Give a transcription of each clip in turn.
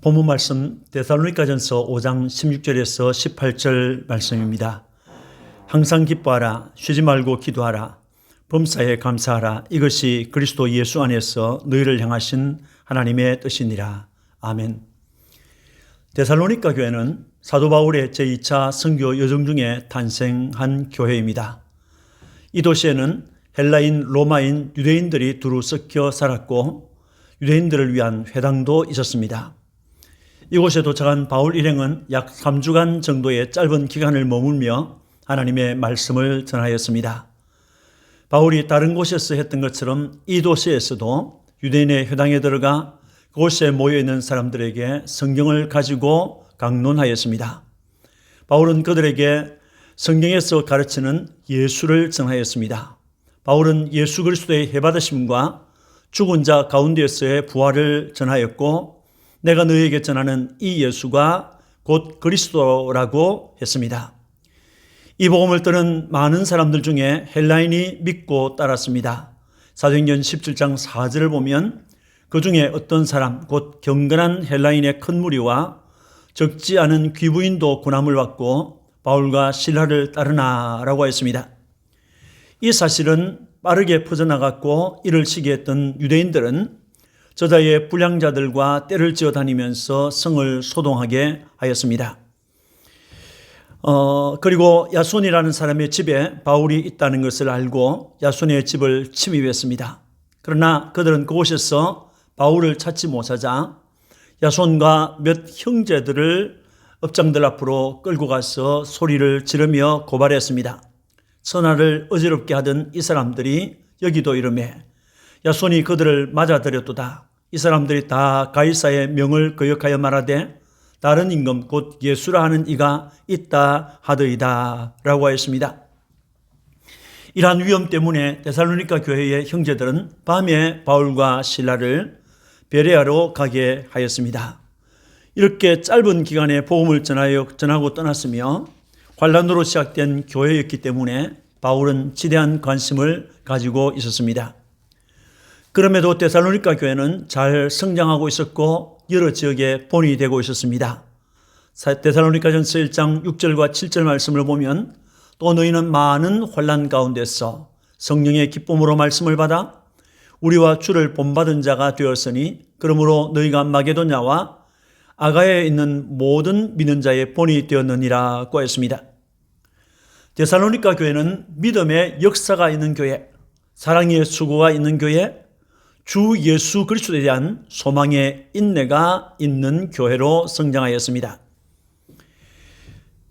본문 말씀 데살로니가전서 5장 16절에서 18절 말씀입니다. 항상 기뻐하라, 쉬지 말고 기도하라, 범사에 감사하라. 이것이 그리스도 예수 안에서 너희를 향하신 하나님의 뜻이니라. 아멘. 데살로니가 교회는 사도 바울의 제2차 선교 여정 중에 탄생한 교회입니다. 이 도시에는 헬라인, 로마인, 유대인들이 두루 섞여 살았고 유대인들을 위한 회당도 있었습니다. 이곳에 도착한 바울 일행은 약 3주간 정도의 짧은 기간을 머물며 하나님의 말씀을 전하였습니다. 바울이 다른 곳에서 했던 것처럼 이 도시에서도 유대인의 회당에 들어가 그곳에 모여있는 사람들에게 성경을 가지고 강론하였습니다. 바울은 그들에게 성경에서 가르치는 예수를 전하였습니다. 바울은 예수 그리스도의 해받으심과 죽은 자 가운데서의 부활을 전하였고 내가 너희에게 전하는 이 예수가 곧 그리스도라고 했습니다. 이 복음을 들은 많은 사람들 중에 헬라인이 믿고 따랐습니다. 사도행전 17장 4절을 보면 그 중에 어떤 사람 곧 경건한 헬라인의 큰 무리와 적지 않은 귀부인도 고난을 받고 바울과 실라를 따르나라고 했습니다. 이 사실은 빠르게 퍼져나갔고 이를 시기했던 유대인들은 저자의 불량자들과 떼를 지어 다니면서 성을 소동하게 하였습니다. 그리고 야손이라는 사람의 집에 바울이 있다는 것을 알고 야손의 집을 침입했습니다. 그러나 그들은 그곳에서 바울을 찾지 못하자 야손과 몇 형제들을 업장들 앞으로 끌고 가서 소리를 지르며 고발했습니다. 선하를 어지럽게 하던 이 사람들이 여기도 이르매 야손이 그들을 맞아들였도다. 이 사람들이 다 가이사의 명을 거역하여 말하되 다른 임금 곧 예수라 하는 이가 있다 하더이다 라고 하였습니다. 이러한 위험 때문에 데살로니가 교회의 형제들은 밤에 바울과 실라를 베레아로 가게 하였습니다. 이렇게 짧은 기간에 복음을 전하고 떠났으며 환란으로 시작된 교회였기 때문에 바울은 지대한 관심을 가지고 있었습니다. 그럼에도 데살로니가 교회는 잘 성장하고 있었고 여러 지역에 본이 되고 있었습니다. 데살로니가전서 1장 6절과 7절 말씀을 보면 또 너희는 많은 환난 가운데서 성령의 기쁨으로 말씀을 받아 우리와 주를 본받은 자가 되었으니 그러므로 너희가 마게도냐와 아가야에 있는 모든 믿는 자의 본이 되었느니라고 했습니다. 데살로니가 교회는 믿음의 역사가 있는 교회, 사랑의 수고가 있는 교회, 주 예수 그리스도에 대한 소망의 인내가 있는 교회로 성장하였습니다.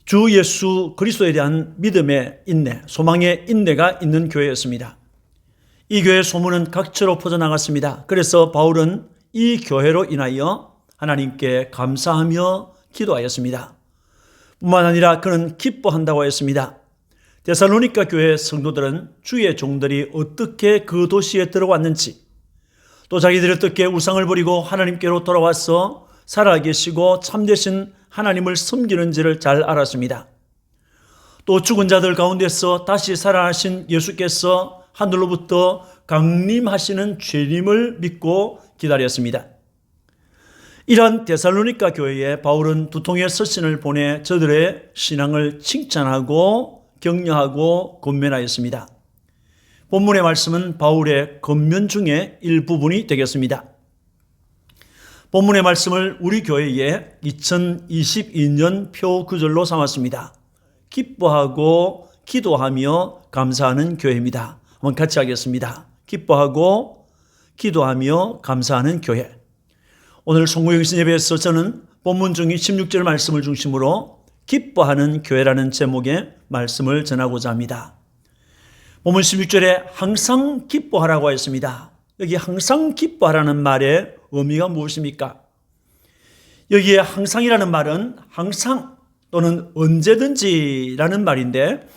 주 예수 그리스도에 대한 믿음의 인내, 소망의 인내가 있는 교회였습니다. 이 교회의 소문은 각처로 퍼져나갔습니다. 그래서 바울은 이 교회로 인하여 하나님께 감사하며 기도하였습니다. 뿐만 아니라 그는 기뻐한다고 했습니다. 데살로니가 교회 성도들은 주의 종들이 어떻게 그 도시에 들어왔는지 또 자기들이 어떻게 우상을 버리고 하나님께로 돌아와서 살아계시고 참되신 하나님을 섬기는지를 잘 알았습니다. 또 죽은 자들 가운데서 다시 살아나신 예수께서 하늘로부터 강림하시는 주님을 믿고 기다렸습니다. 이러한 데살로니가 교회에 바울은 두 통의 서신을 보내 저들의 신앙을 칭찬하고 격려하고 권면하였습니다. 본문의 말씀은 바울의 권면 중에 일부분이 되겠습니다. 본문의 말씀을 우리 교회의 2022년 표 구절로 삼았습니다. 기뻐하고 기도하며 감사하는 교회입니다. 한번 같이 하겠습니다. 기뻐하고 기도하며 감사하는 교회. 오늘 송구영신 예배에서 저는 본문 중인 16절 말씀을 중심으로 기뻐하는 교회라는 제목의 말씀을 전하고자 합니다. 본문 16절에 항상 기뻐하라고 했습니다. 여기 항상 기뻐하라는 말의 의미가 무엇입니까? 여기에 항상이라는 말은 항상 또는 언제든지라는 말인데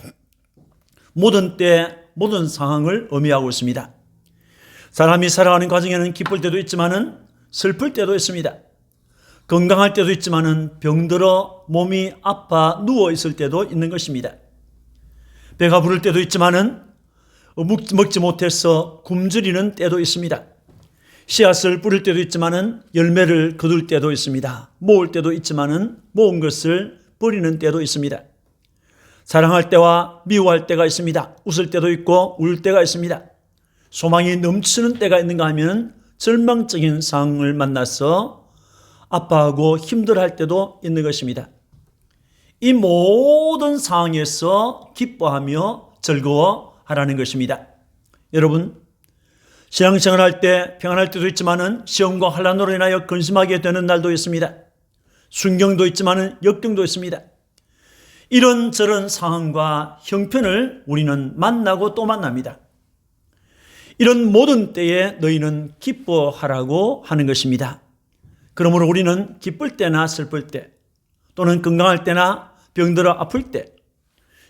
모든 때 모든 상황을 의미하고 있습니다. 사람이 살아가는 과정에는 기쁠 때도 있지만은 슬플 때도 있습니다. 건강할 때도 있지만은 병들어 몸이 아파 누워 있을 때도 있는 것입니다. 배가 부를 때도 있지만은 먹지 못해서 굶주리는 때도 있습니다. 씨앗을 뿌릴 때도 있지만은 열매를 거둘 때도 있습니다. 모을 때도 있지만은 모은 것을 버리는 때도 있습니다. 사랑할 때와 미워할 때가 있습니다. 웃을 때도 있고 울 때가 있습니다. 소망이 넘치는 때가 있는가 하면 절망적인 상황을 만나서 아파하고 힘들어할 때도 있는 것입니다. 이 모든 상황에서 기뻐하며 즐거워하라는 것입니다. 여러분, 신앙생활할 때 평안할 때도 있지만은 시험과 환난으로 인하여 근심하게 되는 날도 있습니다. 순경도 있지만은 역경도 있습니다. 이런저런 상황과 형편을 우리는 만나고 또 만납니다. 이런 모든 때에 너희는 기뻐하라고 하는 것입니다. 그러므로 우리는 기쁠 때나 슬플 때, 또는 건강할 때나 병들어 아플 때,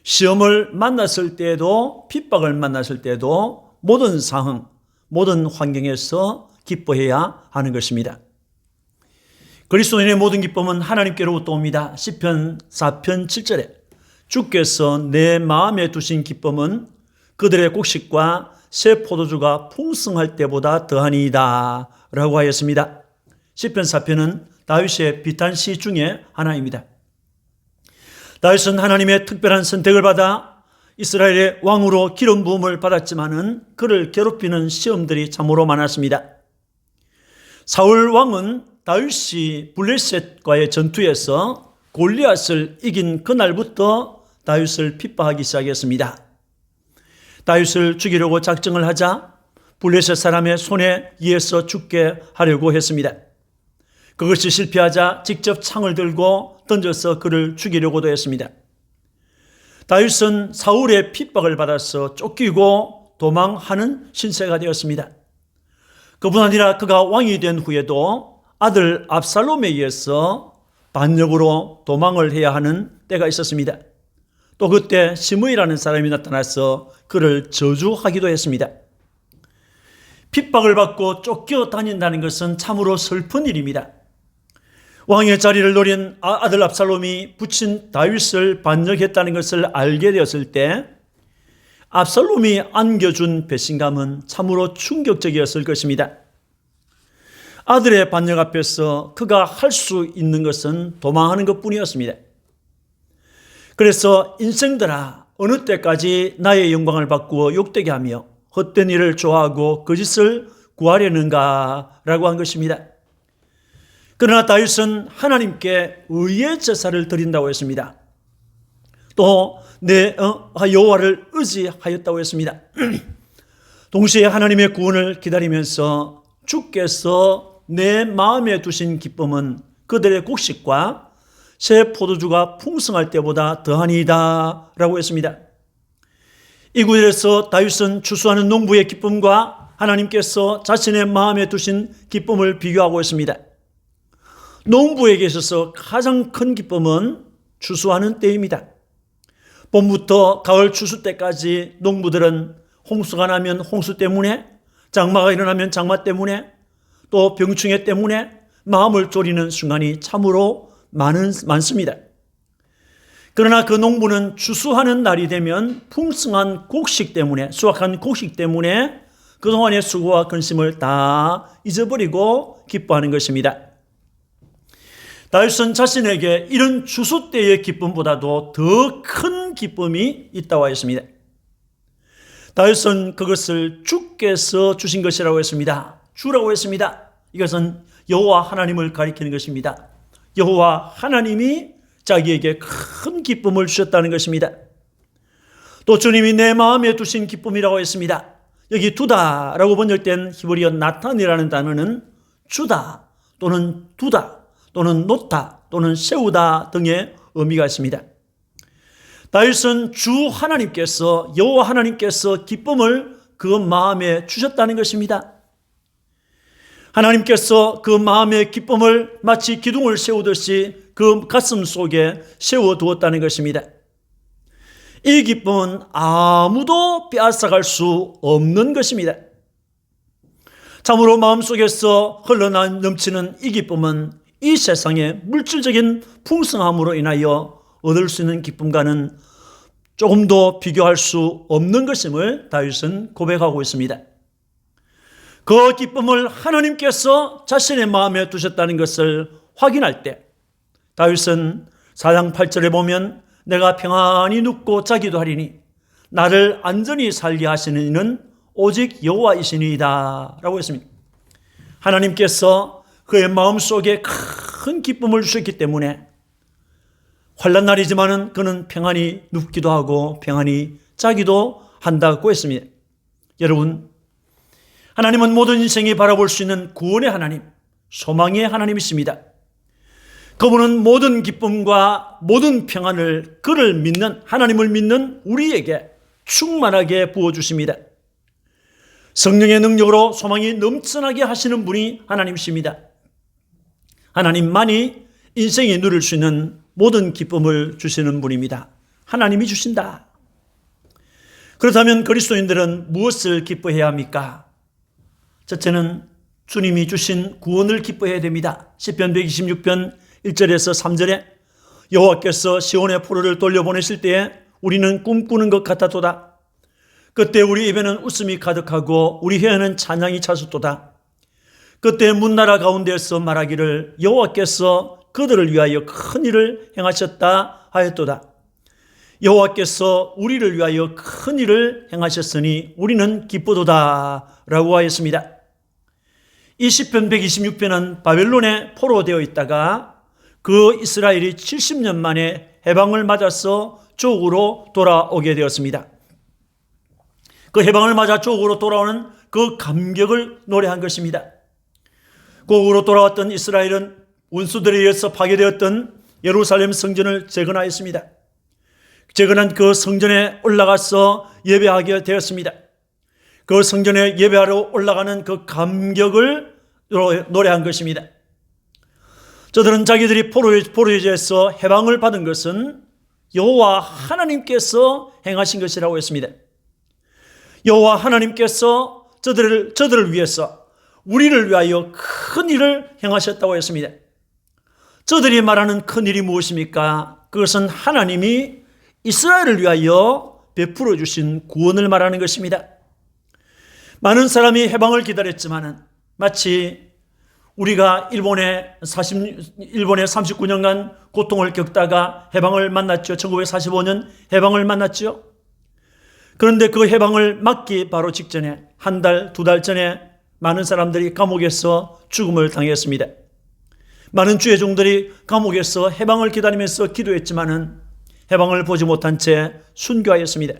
시험을 만났을 때에도 핍박을 만났을 때에도 모든 상황, 모든 환경에서 기뻐해야 하는 것입니다. 그리스도인의 모든 기쁨은 하나님께로부터 옵니다. 시편 4편 7절에 주께서 내 마음에 두신 기쁨은 그들의 곡식과 새 포도주가 풍성할 때보다 더하니이다 라고 하였습니다. 시편 4편은 다윗의 비탄시 중에 하나입니다. 다윗은 하나님의 특별한 선택을 받아 이스라엘의 왕으로 기름 부음을 받았지만은 그를 괴롭히는 시험들이 참으로 많았습니다. 사울 왕은 다윗이 블레셋과의 전투에서 골리앗을 이긴 그날부터 다윗을 핍박하기 시작했습니다. 다윗을 죽이려고 작정을 하자 블레셋 사람의 손에 의해서 죽게 하려고 했습니다. 그것이 실패하자 직접 창을 들고 던져서 그를 죽이려고도 했습니다. 다윗은 사울의 핍박을 받아서 쫓기고 도망하는 신세가 되었습니다. 그뿐 아니라 그가 왕이 된 후에도 아들 압살롬에 의해서 반역으로 도망을 해야 하는 때가 있었습니다. 또 그때 시므이라는 사람이 나타나서 그를 저주하기도 했습니다. 핍박을 받고 쫓겨다닌다는 것은 참으로 슬픈 일입니다. 왕의 자리를 노린 아들 압살롬이 부친 다윗을 반역했다는 것을 알게 되었을 때 압살롬이 안겨준 배신감은 참으로 충격적이었을 것입니다. 아들의 반역 앞에서 그가 할 수 있는 것은 도망하는 것뿐이었습니다. 그래서 인생들아 어느 때까지 나의 영광을 바꾸어 욕되게 하며 헛된 일을 좋아하고 거짓을 구하려는가 라고 한 것입니다. 그러나 다윗은 하나님께 의의 제사를 드린다고 했습니다. 또 내 여호와를 의지하였다고 했습니다. 동시에 하나님의 구원을 기다리면서 주께서 내 마음에 두신 기쁨은 그들의 곡식과 새 포도주가 풍성할 때보다 더하니이다 라고 했습니다. 이 구절에서 다윗은 추수하는 농부의 기쁨과 하나님께서 자신의 마음에 두신 기쁨을 비교하고 있습니다. 농부에게 있어서 가장 큰 기쁨은 추수하는 때입니다. 봄부터 가을 추수 때까지 농부들은 홍수가 나면 홍수 때문에, 장마가 일어나면 장마 때문에, 또 병충해 때문에 마음을 졸이는 순간이 참으로 많습니다. 그러나 그 농부는 추수하는 날이 되면 풍성한 곡식 때문에, 수확한 곡식 때문에 그동안의 수고와 근심을 다 잊어버리고 기뻐하는 것입니다. 다윗은 자신에게 이런 추수 때의 기쁨보다도 더 큰 기쁨이 있다고 했습니다. 다윗은 그것을 주께서 주신 것이라고 했습니다. 주라고 했습니다. 이것은 여호와 하나님을 가리키는 것입니다. 여호와 하나님이 자기에게 큰 기쁨을 주셨다는 것입니다. 또 주님이 내 마음에 두신 기쁨이라고 했습니다. 여기 두다라고 번역된 히브리어 나탄이라는 단어는 주다 또는 두다 또는 놓다 또는 세우다 등의 의미가 있습니다. 다윗은 주 하나님께서, 여호와 하나님께서 기쁨을 그 마음에 주셨다는 것입니다. 하나님께서 그 마음의 기쁨을 마치 기둥을 세우듯이 그 가슴 속에 세워두었다는 것입니다. 이 기쁨은 아무도 빼앗아갈 수 없는 것입니다. 참으로 마음속에서 흘러넘치는 이 기쁨은 이 세상의 물질적인 풍성함으로 인하여 얻을 수 있는 기쁨과는 조금도 비교할 수 없는 것임을 다윗은 고백하고 있습니다. 그 기쁨을 하나님께서 자신의 마음에 두셨다는 것을 확인할 때 다윗은 4장 8절에 보면 내가 평안히 눕고 자기도 하리니 나를 안전히 살게 하시는 이는 오직 여호와이시니이다 라고 했습니다. 하나님께서 그의 마음속에 큰 기쁨을 주셨기 때문에 환난 날이지만은 그는 평안히 눕기도 하고 평안히 자기도 한다고 했습니다. 여러분, 하나님은 모든 인생이 바라볼 수 있는 구원의 하나님, 소망의 하나님이십니다. 그분은 모든 기쁨과 모든 평안을 그를 믿는, 하나님을 믿는 우리에게 충만하게 부어주십니다. 성령의 능력으로 소망이 넘쳐나게 하시는 분이 하나님이십니다. 하나님만이 인생이 누릴 수 있는 모든 기쁨을 주시는 분입니다. 하나님이 주신다. 그렇다면 그리스도인들은 무엇을 기뻐해야 합니까? 첫째는 주님이 주신 구원을 기뻐해야 됩니다. 시편 126편 1절에서 3절에 여호와께서 시온의 포로를 돌려보내실 때에 우리는 꿈꾸는 것 같았도다. 그때 우리 입에는 웃음이 가득하고 우리 혀에는 찬양이 차섰도다. 그때 문나라 가운데서 말하기를 여호와께서 그들을 위하여 큰 일을 행하셨다 하였도다. 여호와께서 우리를 위하여 큰 일을 행하셨으니 우리는 기쁘도다 라고 하였습니다. 이 시편 126편은 바벨론에 포로되어 있다가 그 이스라엘이 70년 만에 해방을 맞아서 조국으로 돌아오게 되었습니다. 그 해방을 맞아 조국으로 돌아오는 그 감격을 노래한 것입니다. 고국으로 돌아왔던 이스라엘은 원수들에 의해서 파괴되었던 예루살렘 성전을 재건하였습니다. 재건한 그 성전에 올라가서 예배하게 되었습니다. 그 성전에 예배하러 올라가는 그 감격을 노래한 것입니다. 저들은 자기들이 포로에서 해방을 받은 것은 여호와 하나님께서 행하신 것이라고 했습니다. 여호와 하나님께서 저들을 위해서 우리를 위하여 큰 일을 행하셨다고 했습니다. 저들이 말하는 큰 일이 무엇입니까? 그것은 하나님이 이스라엘을 위하여 베풀어 주신 구원을 말하는 것입니다. 많은 사람이 해방을 기다렸지만은 마치 우리가 일본에 39년간 고통을 겪다가 해방을 만났죠. 1945년 해방을 만났죠. 그런데 그 해방을 맞기 바로 직전에 한 달, 두 달 전에 많은 사람들이 감옥에서 죽음을 당했습니다. 많은 주의 종들이 감옥에서 해방을 기다리면서 기도했지만은 해방을 보지 못한 채 순교하였습니다.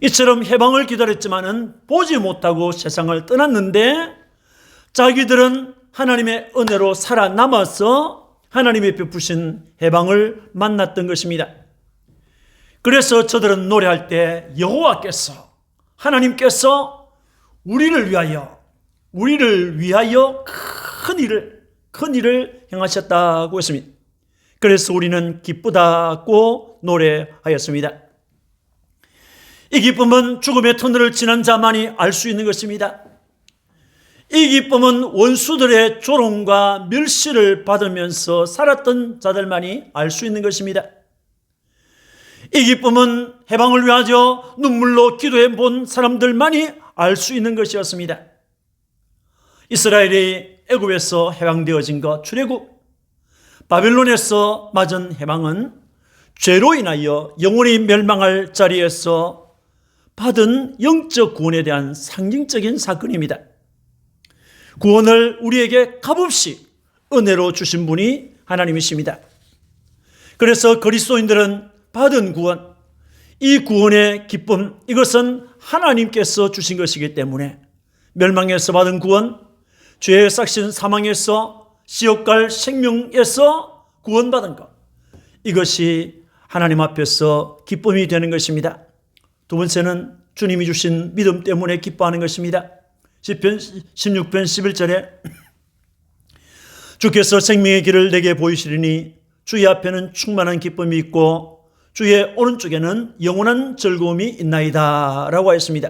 이처럼 해방을 기다렸지만은 보지 못하고 세상을 떠났는데 자기들은 하나님의 은혜로 살아남아서 하나님의 베푸신 해방을 만났던 것입니다. 그래서 저들은 노래할 때 여호와께서 하나님께서 우리를 위하여 큰 일을 행하셨다고 했습니다. 그래서 우리는 기쁘다고 노래하였습니다. 이 기쁨은 죽음의 터널을 지난 자만이 알 수 있는 것입니다. 이 기쁨은 원수들의 조롱과 멸시를 받으면서 살았던 자들만이 알 수 있는 것입니다. 이 기쁨은 해방을 위하여 눈물로 기도해 본 사람들만이 알 수 있는 것이었습니다. 이스라엘이 애굽에서 해방되어진 것, 출애굽, 바벨론에서 맞은 해방은 죄로 인하여 영원히 멸망할 자리에서 받은 영적 구원에 대한 상징적인 사건입니다. 구원을 우리에게 값없이 은혜로 주신 분이 하나님이십니다. 그래서 그리스도인들은 받은 구원, 이 구원의 기쁨, 이것은 하나님께서 주신 것이기 때문에 멸망에서 받은 구원, 죄의 삭신 사망에서 지옥 갈 생명에서 구원받은 것, 이것이 하나님 앞에서 기쁨이 되는 것입니다. 두 번째는 주님이 주신 믿음 때문에 기뻐하는 것입니다. 시편 16편 11절에 주께서 생명의 길을 내게 보이시리니 주의 앞에는 충만한 기쁨이 있고 주의 오른쪽에는 영원한 즐거움이 있나이다 라고 하였습니다.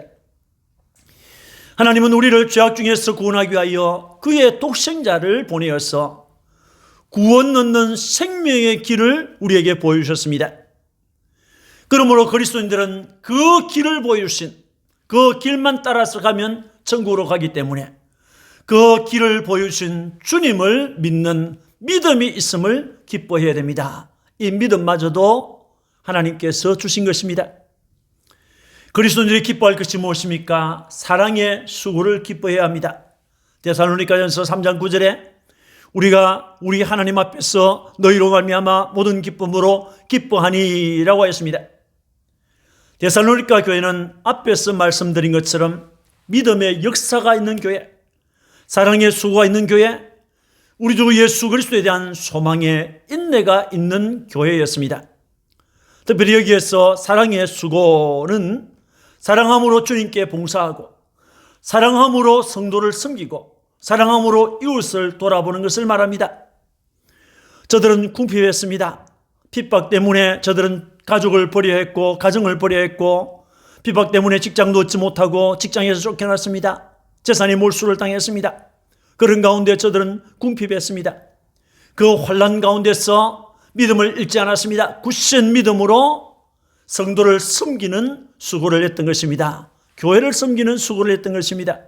하나님은 우리를 죄악 중에서 구원하기 위하여 그의 독생자를 보내어서 구원 얻는 생명의 길을 우리에게 보여주셨습니다. 그러므로 그리스도인들은 그 길을 보여주신 그 길만 따라서 가면 천국으로 가기 때문에 그 길을 보여주신 주님을 믿는 믿음이 있음을 기뻐해야 됩니다. 이 믿음마저도 하나님께서 주신 것입니다. 그리스도인들이 기뻐할 것이 무엇입니까? 사랑의 수고를 기뻐해야 합니다. 데살로니가전서 3장 9절에 우리가 우리 하나님 앞에서 너희로 말미암아 모든 기쁨으로 기뻐하니라고 하였습니다. 데살로니가 교회는 앞에서 말씀드린 것처럼 믿음의 역사가 있는 교회, 사랑의 수고가 있는 교회, 우리 주 예수 그리스도에 대한 소망의 인내가 있는 교회였습니다. 특별히 여기에서 사랑의 수고는 사랑함으로 주님께 봉사하고 사랑함으로 성도를 섬기고 사랑함으로 이웃을 돌아보는 것을 말합니다. 저들은 궁핍했습니다. 핍박 때문에 저들은 가족을 버려야 했고 가정을 버려야 했고 핍박 때문에 직장도 얻지 못하고 직장에서 쫓겨났습니다. 재산이 몰수를 당했습니다. 그런 가운데 저들은 궁핍했습니다. 그 환난 가운데서 믿음을 잃지 않았습니다. 굳센 믿음으로 성도를 섬기는 수고를 했던 것입니다. 교회를 섬기는 수고를 했던 것입니다.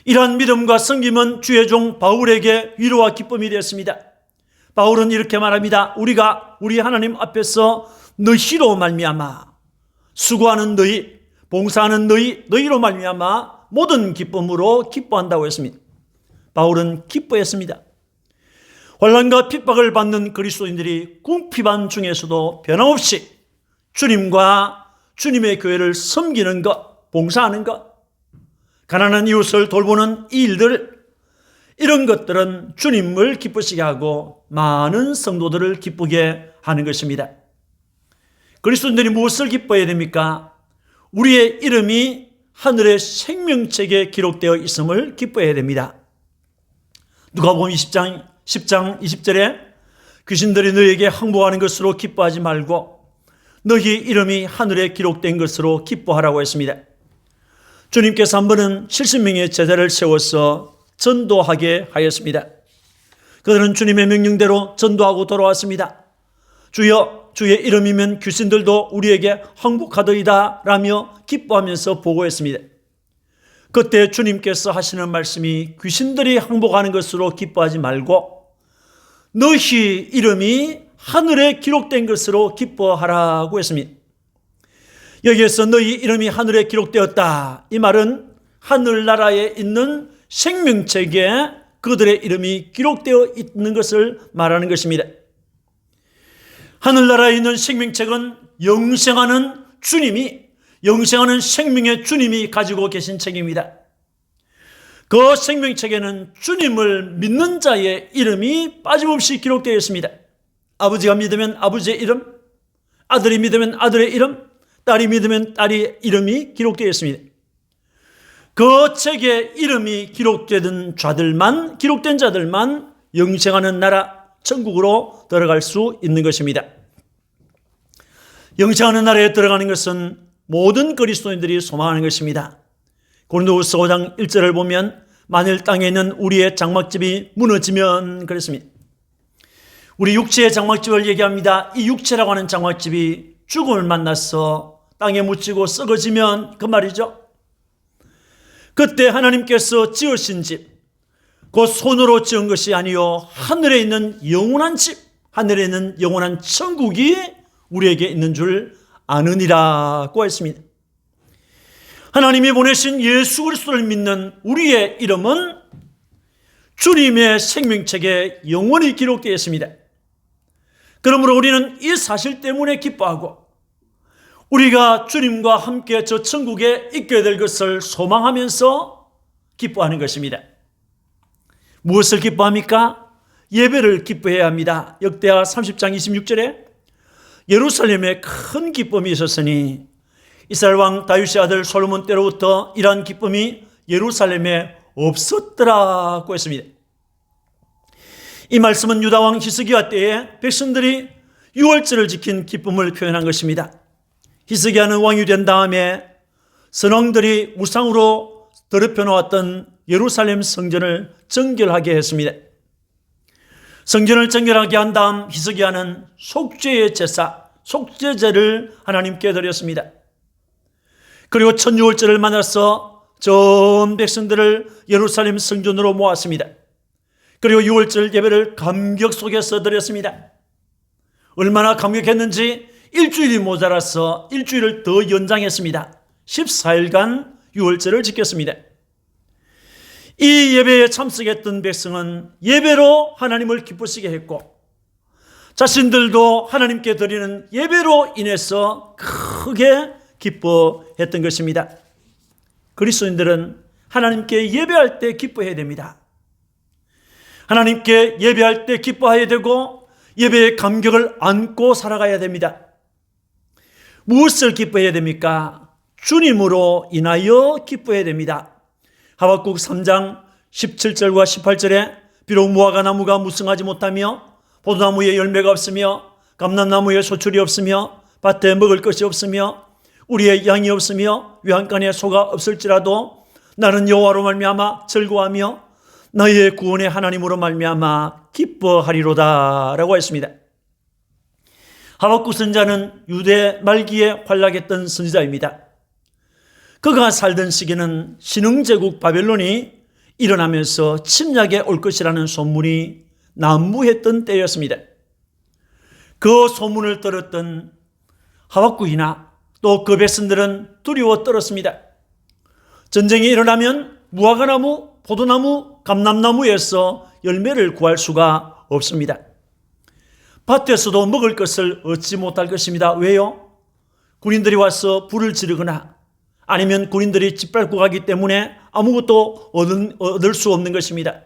이러한 믿음과 섬김은 주의 종 바울에게 위로와 기쁨이 되었습니다. 바울은 이렇게 말합니다. 우리가 우리 하나님 앞에서 너희로 말미암아 수고하는 너희, 봉사하는 너희로 말미암아 모든 기쁨으로 기뻐한다고 했습니다. 바울은 기뻐했습니다. 환난과 핍박을 받는 그리스도인들이 궁핍한 중에서도 변함없이 주님과 주님의 교회를 섬기는 것, 봉사하는 것, 가난한 이웃을 돌보는 이 일들, 이런 것들은 주님을 기쁘시게 하고 많은 성도들을 기쁘게 하는 것입니다. 그리스도인들이 무엇을 기뻐해야 됩니까? 우리의 이름이 하늘의 생명책에 기록되어 있음을 기뻐해야 됩니다. 누가복음 10장 20절에 귀신들이 너희에게 항복하는 것으로 기뻐하지 말고 너희 이름이 하늘에 기록된 것으로 기뻐하라고 했습니다. 주님께서 한 번은 70명의 제자를 세워서 전도하게 하였습니다. 그들은 주님의 명령대로 전도하고 돌아왔습니다. 주여, 주의 이름이면 귀신들도 우리에게 항복하더이다 라며 기뻐하면서 보고했습니다. 그때 주님께서 하시는 말씀이 귀신들이 항복하는 것으로 기뻐하지 말고 너희 이름이 하늘에 기록된 것으로 기뻐하라고 했습니다. 여기에서 너희 이름이 하늘에 기록되었다. 이 말은 하늘나라에 있는 생명책에 그들의 이름이 기록되어 있는 것을 말하는 것입니다. 하늘나라에 있는 생명책은 영생하는 주님이, 영생하는 생명의 주님이 가지고 계신 책입니다. 그 생명책에는 주님을 믿는 자의 이름이 빠짐없이 기록되어 있습니다. 아버지가 믿으면 아버지의 이름, 아들이 믿으면 아들의 이름, 딸이 믿으면 딸의 이름이 기록되어 있습니다. 그 책에 이름이 기록된 자들만 영생하는 나라 천국으로 들어갈 수 있는 것입니다. 영생하는 나라에 들어가는 것은 모든 그리스도인들이 소망하는 것입니다. 고린도후서 5장 1절을 보면 만일 땅에 있는 우리의 장막집이 무너지면 그랬습니다. 우리 육체의 장막집을 얘기합니다. 이 육체라고 하는 장막집이 죽음을 만나서 땅에 묻히고 썩어지면 그 말이죠. 그때 하나님께서 지으신 집, 그 손으로 지은 것이 아니요 하늘에 있는 영원한 집, 하늘에 있는 영원한 천국이 우리에게 있는 줄 아느니라고 했습니다. 하나님이 보내신 예수 그리스도를 믿는 우리의 이름은 주님의 생명책에 영원히 기록되어 있습니다. 그러므로 우리는 이 사실 때문에 기뻐하고 우리가 주님과 함께 저 천국에 있게 될 것을 소망하면서 기뻐하는 것입니다. 무엇을 기뻐합니까? 예배를 기뻐해야 합니다. 역대하 30장 26절에 예루살렘에 큰 기쁨이 있었으니 이스라엘 왕 다윗의 아들 솔로몬 때로부터 이러한 기쁨이 예루살렘에 없었더라고 했습니다. 이 말씀은 유다 왕 히스기야 때에 백성들이 유월절을 지킨 기쁨을 표현한 것입니다. 히스기야는 왕이 된 다음에 선왕들이 우상으로 더럽혀 놓았던 예루살렘 성전을 정결하게 했습니다. 성전을 정결하게 한 다음 히스기야는 속죄의 제사, 속죄제를 하나님께 드렸습니다. 그리고 천유월절을 만나서 전 백성들을 예루살렘 성전으로 모았습니다. 그리고 6월절 예배를 감격 속에서 드렸습니다. 얼마나 감격했는지 일주일이 모자라서 일주일을 더 연장했습니다. 14일간 6월절을 지켰습니다. 이 예배에 참석했던 백성은 예배로 하나님을 기쁘시게 했고 자신들도 하나님께 드리는 예배로 인해서 크게 기뻐했던 것입니다. 그리스도인들은 하나님께 예배할 때 기뻐해야 됩니다. 하나님께 예배할 때 기뻐해야 되고 예배의 감격을 안고 살아가야 됩니다. 무엇을 기뻐해야 됩니까? 주님으로 인하여 기뻐해야 됩니다. 하박국 3장 17절과 18절에 비록 무화과 나무가 무성하지 못하며 포도나무에 열매가 없으며 감람나무에 소출이 없으며 밭에 먹을 것이 없으며 우리의 양이 없으며 외양간에 소가 없을지라도 나는 여호와로 말미암아 즐거워하며 너희의 구원의 하나님으로 말미암아 기뻐하리로다 라고 했습니다. 하박국 선지자는 유대 말기에 활약했던 선지자입니다. 그가 살던 시기는 신흥제국 바벨론이 일어나면서 침략에 올 것이라는 소문이 난무했던 때였습니다. 그 소문을 들었던 하박국이나 또 그 백성들은 두려워 떨었습니다. 전쟁이 일어나면 무화과나무, 포도나무, 감람나무에서 열매를 구할 수가 없습니다. 밭에서도 먹을 것을 얻지 못할 것입니다. 왜요? 군인들이 와서 불을 지르거나 아니면 군인들이 짓밟고 가기 때문에 아무것도 얻을 수 없는 것입니다.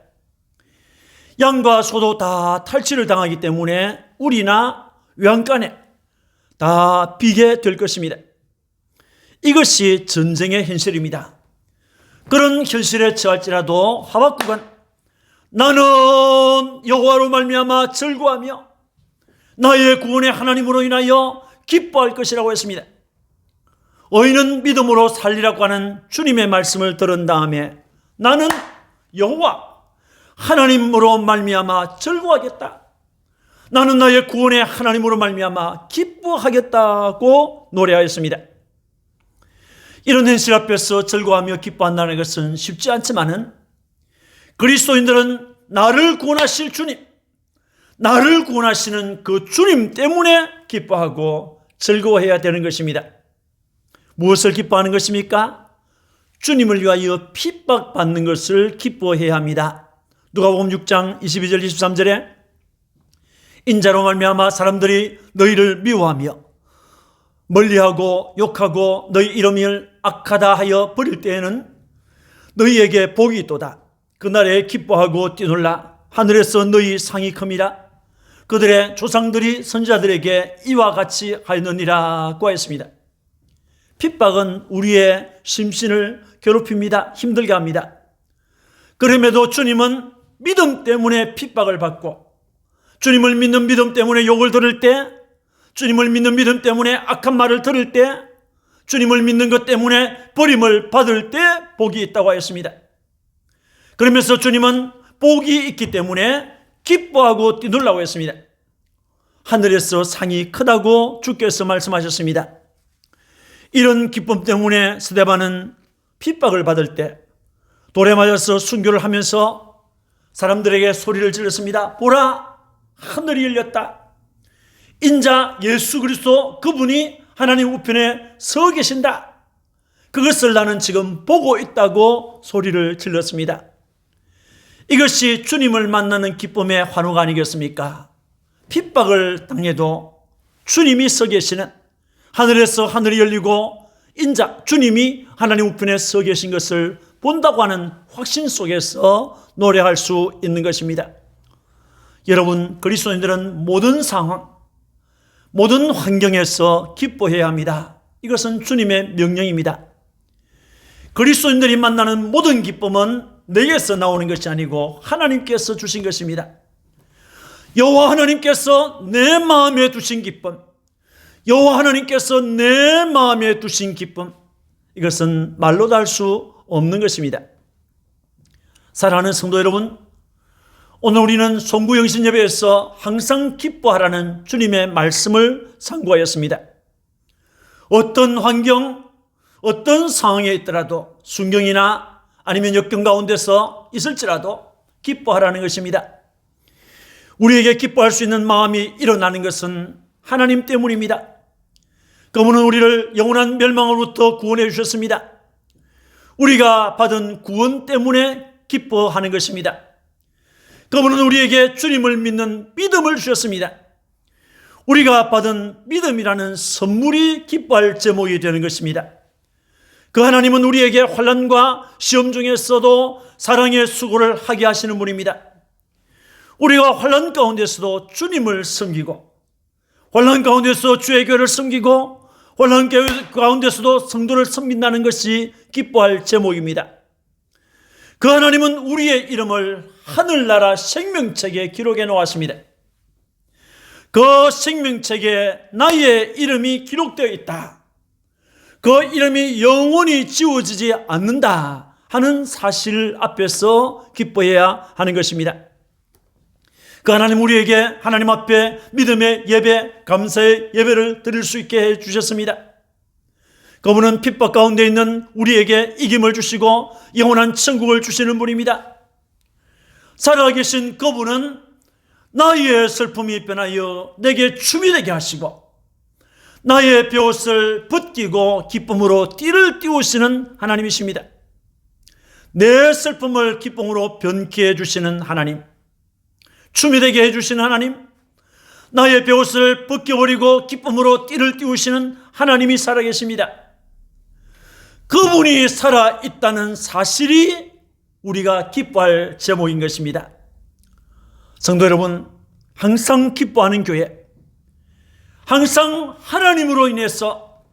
양과 소도 다 탈취를 당하기 때문에 우리나 외양간에 다 비게 될 것입니다. 이것이 전쟁의 현실입니다. 그런 현실에 처할지라도 하박국은 나는 여호와로 말미암아 즐거워하며 나의 구원의 하나님으로 인하여 기뻐할 것이라고 했습니다. 의인은 믿음으로 살리라고 하는 주님의 말씀을 들은 다음에 나는 여호와 하나님으로 말미암아 즐거워하겠다. 나는 나의 구원의 하나님으로 말미암아 기뻐하겠다고 노래하였습니다. 이런 현실 앞에서 즐거워하며 기뻐한다는 것은 쉽지 않지만은 그리스도인들은 나를 구원하실 주님, 나를 구원하시는 그 주님 때문에 기뻐하고 즐거워해야 되는 것입니다. 무엇을 기뻐하는 것입니까? 주님을 위하여 핍박받는 것을 기뻐해야 합니다. 누가복음 6장 22절 23절에 인자로 말미암아 사람들이 너희를 미워하며 멀리하고 욕하고 너희 이름을 악하다 하여 버릴 때에는 너희에게 복이 있도다. 그날에 기뻐하고 뛰놀라. 하늘에서 너희 상이 큽니다. 그들의 조상들이 선지자들에게 이와 같이 하였느니라고 했습니다. 핍박은 우리의 심신을 괴롭힙니다. 힘들게 합니다. 그럼에도 주님은 믿음 때문에 핍박을 받고 주님을 믿는 믿음 때문에 욕을 들을 때, 주님을 믿는 믿음 때문에 악한 말을 들을 때, 주님을 믿는 것 때문에 버림을 받을 때 복이 있다고 하였습니다. 그러면서 주님은 복이 있기 때문에 기뻐하고 뛰놀라고 했습니다. 하늘에서 상이 크다고 주께서 말씀하셨습니다. 이런 기쁨 때문에 스데반은 핍박을 받을 때 돌에 맞아서 순교를 하면서 사람들에게 소리를 질렀습니다. 보라, 하늘이 열렸다. 인자 예수 그리스도 그분이 하나님 우편에 서 계신다. 그것을 나는 지금 보고 있다고 소리를 질렀습니다. 이것이 주님을 만나는 기쁨의 환호가 아니겠습니까? 핍박을 당해도 주님이 서 계시는, 하늘에서 하늘이 열리고 인자 주님이 하나님 우편에 서 계신 것을 본다고 하는 확신 속에서 노래할 수 있는 것입니다. 여러분, 그리스도인들은 모든 상황, 모든 환경에서 기뻐해야 합니다. 이것은 주님의 명령입니다. 그리스도인들이 만나는 모든 기쁨은 내게서 나오는 것이 아니고 하나님께서 주신 것입니다. 여호와 하나님께서 내 마음에 두신 기쁨, 여호와 하나님께서 내 마음에 두신 기쁨, 이것은 말로도 할 수 없는 것입니다. 사랑하는 성도 여러분, 오늘 우리는 송구영신 예배에서 항상 기뻐하라는 주님의 말씀을 상고하였습니다. 어떤 환경, 어떤 상황에 있더라도 순경이나 아니면 역경 가운데서 있을지라도 기뻐하라는 것입니다. 우리에게 기뻐할 수 있는 마음이 일어나는 것은 하나님 때문입니다. 그분은 우리를 영원한 멸망으로부터 구원해 주셨습니다. 우리가 받은 구원 때문에 기뻐하는 것입니다. 그분은 우리에게 주님을 믿는 믿음을 주셨습니다. 우리가 받은 믿음이라는 선물이 기뻐할 제목이 되는 것입니다. 그 하나님은 우리에게 환난과 시험 중에서도 사랑의 수고를 하게 하시는 분입니다. 우리가 환난 가운데서도 주님을 섬기고, 환난 가운데서 주의 교회를 섬기고, 환난 가운데서도 성도를 섬긴다는 것이 기뻐할 제목입니다. 그 하나님은 우리의 이름을 하늘나라 생명책에 기록해 놓았습니다. 그 생명책에 나의 이름이 기록되어 있다. 그 이름이 영원히 지워지지 않는다 하는 사실 앞에서 기뻐해야 하는 것입니다. 그 하나님 우리에게 하나님 앞에 믿음의 예배, 감사의 예배를 드릴 수 있게 해주셨습니다. 그분은 핍박 가운데 있는 우리에게 이김을 주시고 영원한 천국을 주시는 분입니다. 살아계신 그분은 나의 슬픔이 변하여 내게 춤이 되게 하시고 나의 벼옷을 벗기고 기쁨으로 띠를 띄우시는 하나님이십니다. 내 슬픔을 기쁨으로 변케 해주시는 하나님, 춤이 되게 해주시는 하나님, 나의 벼옷을 벗겨버리고 기쁨으로 띠를 띄우시는 하나님이 살아계십니다. 그분이 살아있다는 사실이 우리가 기뻐할 제목인 것입니다. 성도 여러분, 항상 기뻐하는 교회, 항상 하나님으로 인해서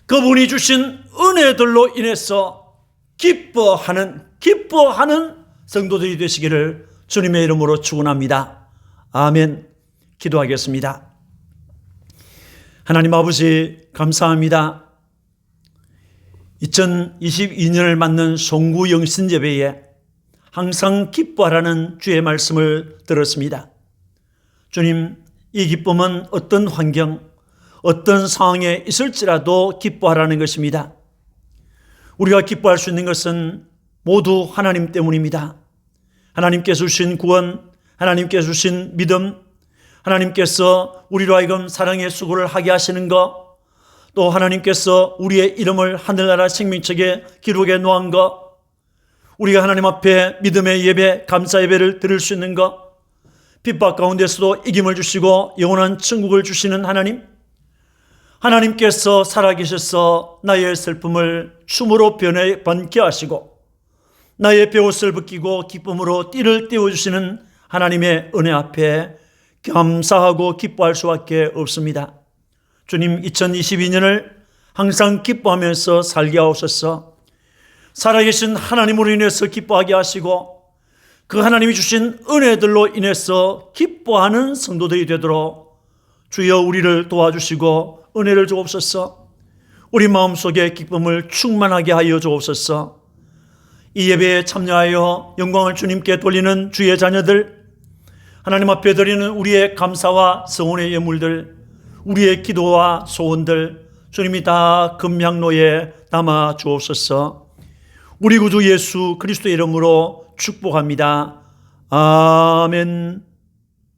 그분이 주신 은혜들로 인해서 기뻐하는 성도들이 되시기를 주님의 이름으로 축원합니다. 아멘. 기도하겠습니다. 하나님 아버지 감사합니다. 2022년을 맞는 송구 영신예배에 항상 기뻐하라는 주의 말씀을 들었습니다. 주님, 이 기쁨은 어떤 환경, 어떤 상황에 있을지라도 기뻐하라는 것입니다. 우리가 기뻐할 수 있는 것은 모두 하나님 때문입니다. 하나님께서 주신 구원, 하나님께서 주신 믿음, 하나님께서 우리로 하여금 사랑의 수고를 하게 하시는 것, 또 하나님께서 우리의 이름을 하늘나라 생명책에 기록해 놓은 것, 우리가 하나님 앞에 믿음의 예배, 감사 예배를 드릴 수 있는 것, 핍박 가운데서도 이김을 주시고 영원한 천국을 주시는 하나님, 하나님께서 살아계셔서 나의 슬픔을 춤으로 번케 하시고 나의 벼옷을 벗기고 기쁨으로 띠를 띄워주시는 하나님의 은혜 앞에 감사하고 기뻐할 수밖에 없습니다. 주님, 2022년을 항상 기뻐하면서 살게 하옵소서. 살아계신 하나님으로 인해서 기뻐하게 하시고 그 하나님이 주신 은혜들로 인해서 기뻐하는 성도들이 되도록 주여 우리를 도와주시고 은혜를 주옵소서. 우리 마음속에 기쁨을 충만하게 하여 주옵소서. 이 예배에 참여하여 영광을 주님께 돌리는 주의 자녀들, 하나님 앞에 드리는 우리의 감사와 성원의 예물들, 우리의 기도와 소원들 주님이 다 금양로에 담아 주옵소서. 우리 구주 예수 그리스도의 이름으로 축복합니다. 아멘.